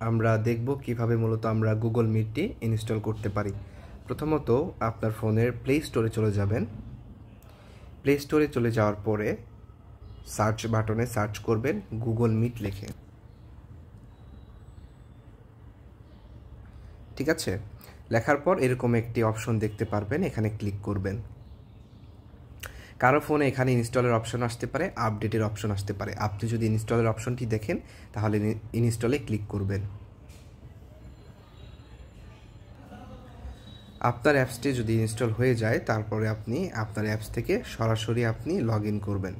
আমরা দেখব কিভাবে মূলত আমরা গুগল মিটটি ইনস্টল করতে পারি। প্রথমত আপনার ফোনের প্লে স্টোরে চলে যাবেন। প্লে স্টোরে চলে যাওয়ার পরে সার্চ বাটনে সার্চ করবেন গুগল মিট লিখে। ঠিক আছে, লেখার পর এরকম একটি অপশন দেখতে পারবেন, এখানে ক্লিক করবেন। কারো ফোনে এখানে ইনস্টলের অপশন আসতে পারে, আপডেটের অপশন আসতে পারে। আপনি যদি ইনস্টলের অপশনটি দেখেন তাহলে ইনস্টলে ক্লিক করবেন। আপনার অ্যাপসটি যদি ইনস্টল হয়ে যায় তারপরে আপনি আপনার অ্যাপস থেকে সরাসরি আপনি লগ ইন করবেন।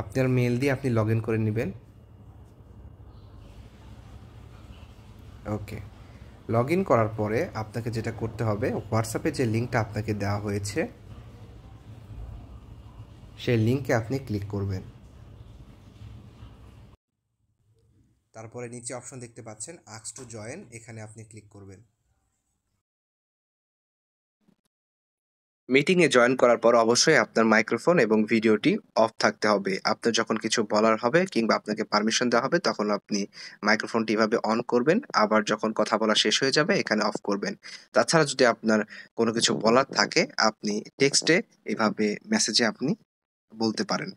আপনার মেল দিয়ে আপনি লগ ইন করে নেবেন। ওকে, লগ ইন করার পরে আপনাকে যেটা করতে হবে, হোয়াটসঅ্যাপে যে লিঙ্কটা আপনাকে দেওয়া হয়েছে সেই লিঙ্কে আপনি ক্লিক করবেন। তারপরে নিচে অপশন দেখতে পাচ্ছেন আস্ক টু জয়েন, এখানে আপনি ক্লিক করবেন। মিটিংয়ে জয়েন করার পর অবশ্যই আপনার মাইক্রোফোন এবং ভিডিওটি অফ থাকতে হবে। আপনার যখন কিছু বলার হবে কিংবা আপনাকে পারমিশন দেওয়া হবে তখন আপনি মাইক্রোফোনটি এভাবে অন করবেন। আবার যখন কথা বলা শেষ হয়ে যাবে এখানে অফ করবেন। তাছাড়া যদি আপনার কোনো কিছু বলার থাকে আপনি টেক্সটে এভাবে মেসেজে আপনি বলতে পারেন।